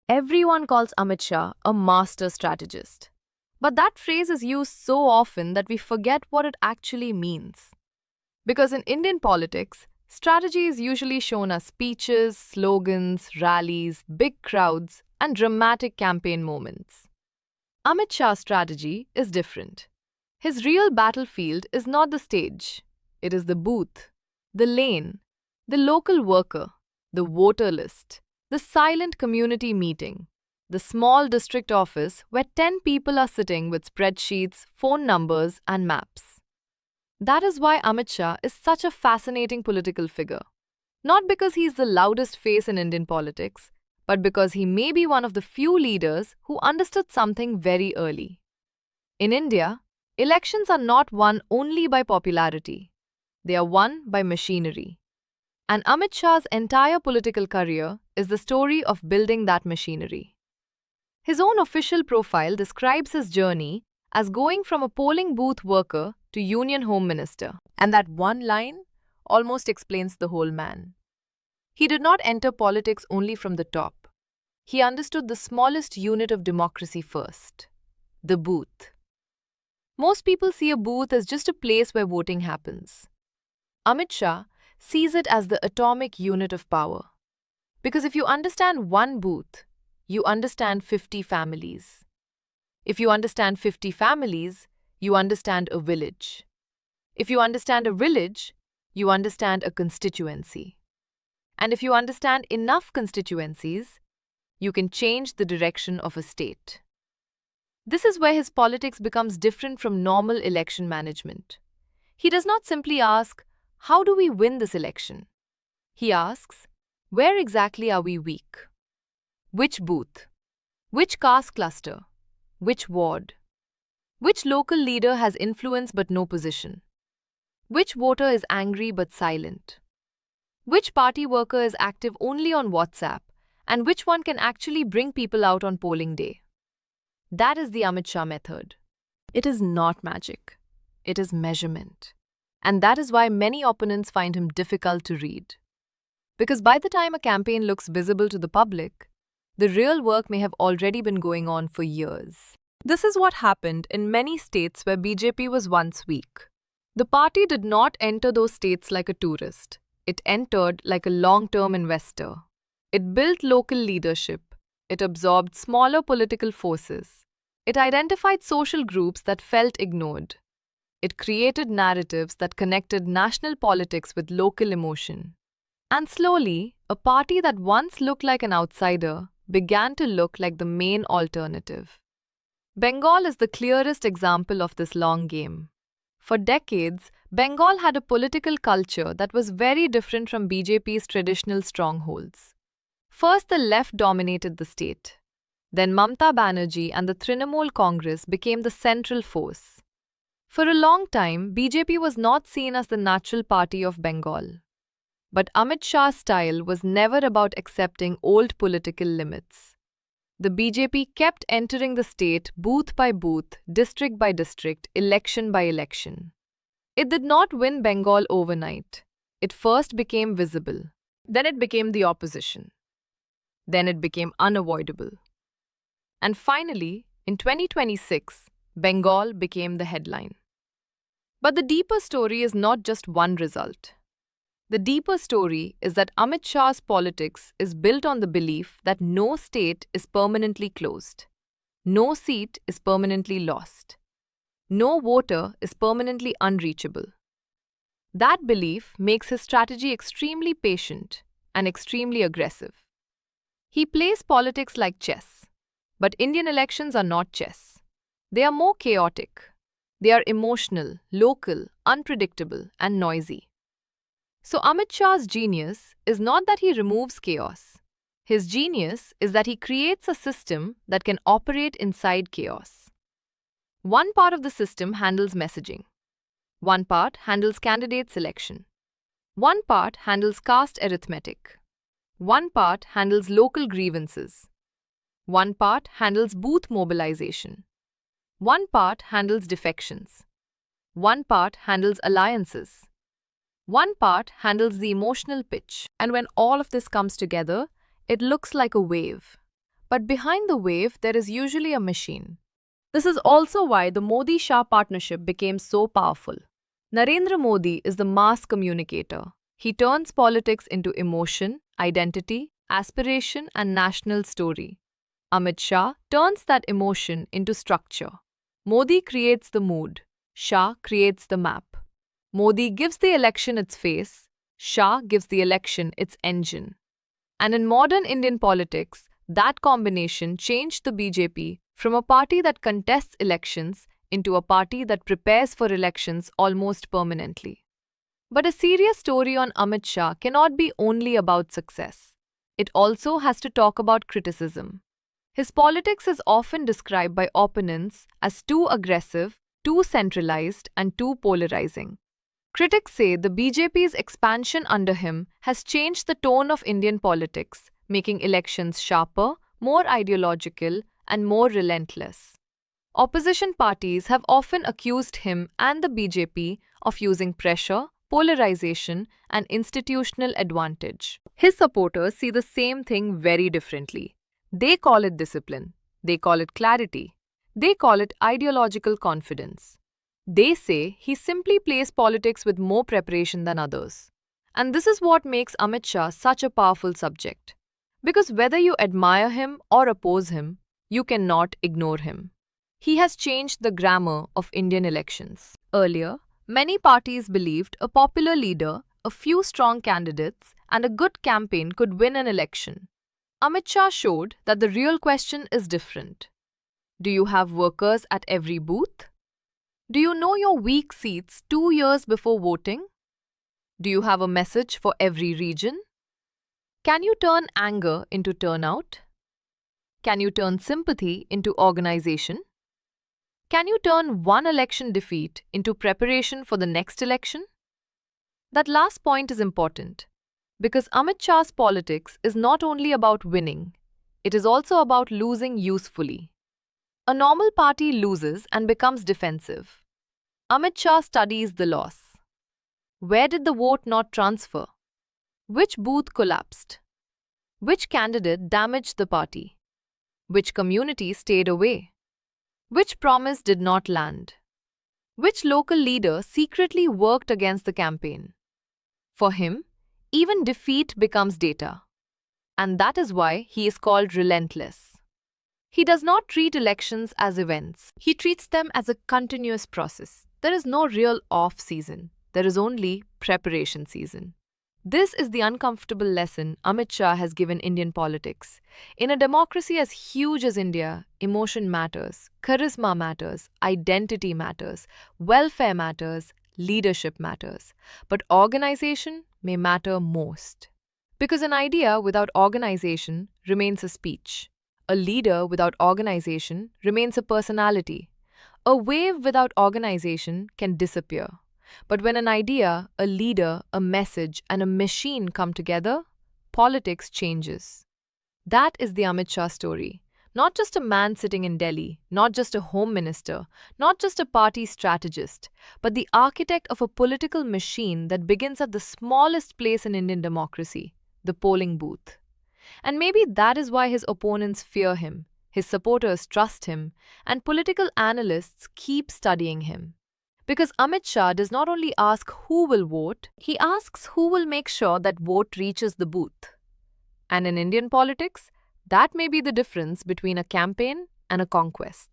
Everyone calls Amit Shah a master strategist. But that phrase is used so often that we forget what it actually means. Because in Indian politics, strategy is usually shown as speeches, slogans, rallies, big crowds, and dramatic campaign moments. Amit Shah's strategy is different. His real battlefield is not the stage, it is the booth, the lane, the local worker, the voter list, the silent community meeting, the small district office where 10 people are sitting with spreadsheets, phone numbers, and maps. That is why Amit Shah is such a fascinating political figure. Not because he is the loudest face in Indian politics, but because he may be one of the few leaders who understood something very early. In India, elections are not won only by popularity, they are won by machinery. And Amit Shah's entire political career is the story of building that machinery. His own official profile describes his journey as going from a polling booth worker to Union Home Minister. And that one line almost explains the whole man. He did not enter politics only from the top. He understood the smallest unit of democracy first, the booth. Most people see a booth as just a place where voting happens. Amit Shah sees it as the atomic unit of power. Because if you understand one booth, you understand 50 families. If you understand 50 families, you understand a village. If you understand a village, you understand a constituency. And if you understand enough constituencies, you can change the direction of a state. This is where his politics becomes different from normal election management. He does not simply ask, how do we win this election? He asks, where exactly are we weak? Which booth? Which caste cluster? Which ward? Which local leader has influence but no position? Which voter is angry but silent? Which party worker is active only on WhatsApp? And which one can actually bring people out on polling day? That is the Amit Shah method. It is not magic. It is measurement. And that is why many opponents find him difficult to read. Because by the time a campaign looks visible to the public, the real work may have already been going on for years. This is what happened in many states where BJP was once weak. The party did not enter those states like a tourist. It entered like a long-term investor. It built local leadership. It absorbed smaller political forces. It identified social groups that felt ignored. It created narratives that connected national politics with local emotion. And slowly, a party that once looked like an outsider began to look like the main alternative. Bengal is the clearest example of this long game. For decades, Bengal had a political culture that was very different from BJP's traditional strongholds. First, the left dominated the state. Then Mamata Banerjee and the Trinamool Congress became the central force. For a long time, BJP was not seen as the natural party of Bengal. But Amit Shah's style was never about accepting old political limits. The BJP kept entering the state booth by booth, district by district, election by election. It did not win Bengal overnight. It first became visible. Then it became the opposition. Then it became unavoidable. And finally, in 2026, Bengal became the headline. But the deeper story is not just one result. The deeper story is that Amit Shah's politics is built on the belief that no state is permanently closed. No seat is permanently lost. No voter is permanently unreachable. That belief makes his strategy extremely patient and extremely aggressive. He plays politics like chess. But Indian elections are not chess. They are more chaotic. They are emotional, local, unpredictable, and noisy. So Amit Shah's genius is not that he removes chaos. His genius is that he creates a system that can operate inside chaos. One part of the system handles messaging. One part handles candidate selection. One part handles caste arithmetic. One part handles local grievances. One part handles booth mobilization. One part handles defections. One part handles alliances. One part handles the emotional pitch. And when all of this comes together, it looks like a wave. But behind the wave, there is usually a machine. This is also why the Modi Shah partnership became so powerful. Narendra Modi is the mass communicator. He turns politics into emotion, identity, aspiration, and national story. Amit Shah turns that emotion into structure. Modi creates the mood, Shah creates the map. Modi gives the election its face, Shah gives the election its engine. And in modern Indian politics, that combination changed the BJP from a party that contests elections into a party that prepares for elections almost permanently. But a serious story on Amit Shah cannot be only about success. It also has to talk about criticism. His politics is often described by opponents as too aggressive, too centralized, and too polarizing. Critics say the BJP's expansion under him has changed the tone of Indian politics, making elections sharper, more ideological, and more relentless. Opposition parties have often accused him and the BJP of using pressure, polarization, and institutional advantage. His supporters see the same thing very differently. They call it discipline, they call it clarity, they call it ideological confidence. They say he simply plays politics with more preparation than others. And this is what makes Amit Shah such a powerful subject. Because whether you admire him or oppose him, you cannot ignore him. He has changed the grammar of Indian elections. Earlier, many parties believed a popular leader, a few strong candidates, and a good campaign could win an election. Amit Shah showed that the real question is different. Do you have workers at every booth? Do you know your weak seats 2 years before voting? Do you have a message for every region? Can you turn anger into turnout? Can you turn sympathy into organization? Can you turn one election defeat into preparation for the next election? That last point is important because Amit Shah's politics is not only about winning, it is also about losing usefully. A normal party loses and becomes defensive. Amit Shah studies the loss. Where did the vote not transfer? Which booth collapsed? Which candidate damaged the party? Which community stayed away? Which promise did not land? Which local leader secretly worked against the campaign? For him, even defeat becomes data. And that is why he is called relentless. He does not treat elections as events. He treats them as a continuous process. There is no real off season. There is only preparation season. This is the uncomfortable lesson Amit Shah has given Indian politics. In a democracy as huge as India, emotion matters, charisma matters, identity matters, welfare matters, leadership matters. But organization may matter most. Because an idea without organization remains a speech. A leader without organization remains a personality. A wave without organization can disappear. But when an idea, a leader, a message, and a machine come together, politics changes. That is the Amit Shah story. Not just a man sitting in Delhi, not just a home minister, not just a party strategist, but the architect of a political machine that begins at the smallest place in Indian democracy, the polling booth. And maybe that is why his opponents fear him, his supporters trust him, and political analysts keep studying him. Because Amit Shah does not only ask who will vote, he asks who will make sure that vote reaches the booth. And in Indian politics, that may be the difference between a campaign and a conquest.